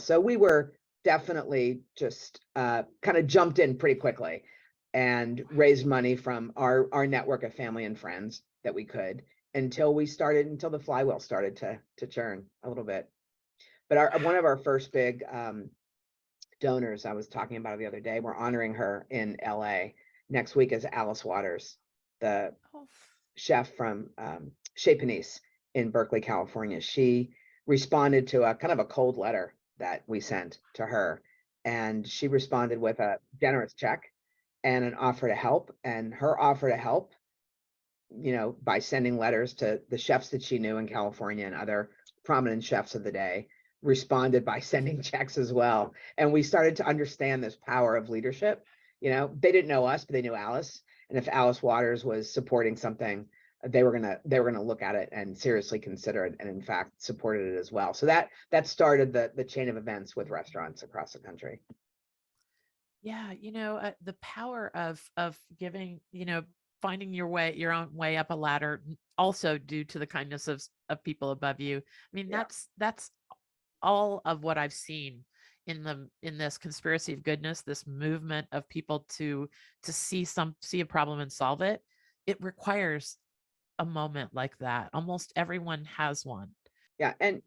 So we were definitely just kind of jumped in pretty quickly and raised money from our network of family and friends that we could until the flywheel started to churn a little bit. But one of our first big donors, I was talking about it the other day, we're honoring her in LA. Next week is Alice Waters, the chef from Chez Panisse in Berkeley, California. She responded to a kind of a cold letter that we sent to her, and she responded with a generous check and an offer to help. And her offer to help, by sending letters to the chefs that she knew in California and other prominent chefs of the day, responded by sending checks as well. And we started to understand this power of leadership. They didn't know us, but they knew Alice. And if Alice Waters was supporting something, they were gonna look at it and seriously consider it, and in fact supported it as well. So that started the chain of events with restaurants across the country. Yeah, the power of giving, finding your own way up a ladder, also due to the kindness of people above you. I mean, Yeah. that's all of what I've seen in this conspiracy of goodness, this movement of people to see a problem and solve it. It requires a moment like that. Almost everyone has one. Yeah, and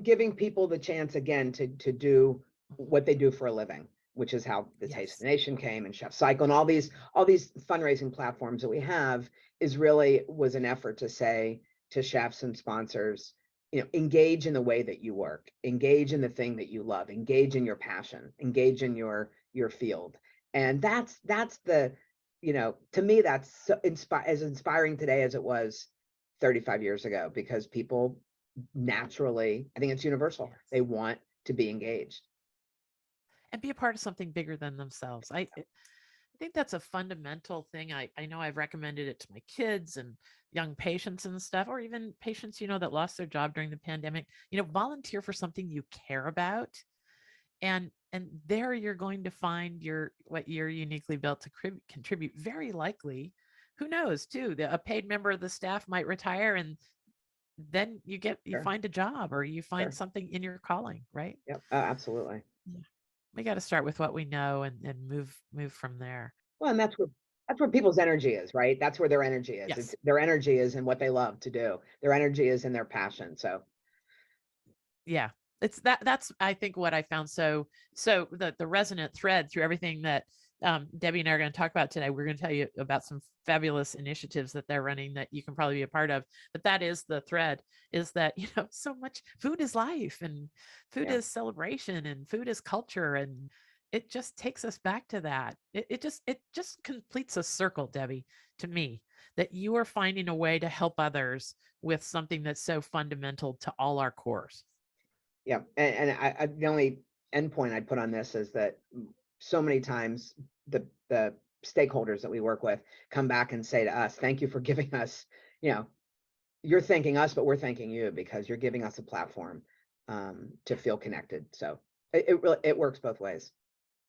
giving people the chance again to do what they do for a living, which is how the Taste of Yes. the Nation came, and Chef Cycle, and all these fundraising platforms that we have was an effort to say to chefs and sponsors, engage in the way that you work, engage in the thing that you love, engage in your passion, engage in your field. And that's the, to me, that's so as inspiring today as it was 35 years ago, because people naturally, I think it's universal, Yes. they want to be engaged And be a part of something bigger than themselves. I think that's a fundamental thing. I know I've recommended it to my kids and young patients and stuff, or even patients, that lost their job during the pandemic. Volunteer for something you care about, and there you're going to find what you're uniquely built to contribute. Very likely, who knows, too, a paid member of the staff might retire, and then you Sure. find a job, or you find Sure. something in your calling, right? Yep. Absolutely. Yeah. We got to start with what we know, and move from there. Well, and that's where people's energy is, right? That's where their energy is. Yes. It's their energy is in what they love to do. Their energy is in their passion. So Yeah. It's that's I think what I found so the resonant thread through everything that Debbie and I are going to talk about today. We're going to tell you about some fabulous initiatives that they're running that you can probably be a part of. But that is the thread, is that, so much food is life, and food yeah. is celebration, and food is culture. And it just takes us back to that. It just completes a circle, Debbie, to me, that you are finding a way to help others with something that's so fundamental to all our cores. Yeah. And I the only endpoint I'd put on this is that so many times the stakeholders that we work with come back and say to us, thank you for giving us, you're thanking us, but we're thanking you because you're giving us a platform to feel connected. So it really works both ways.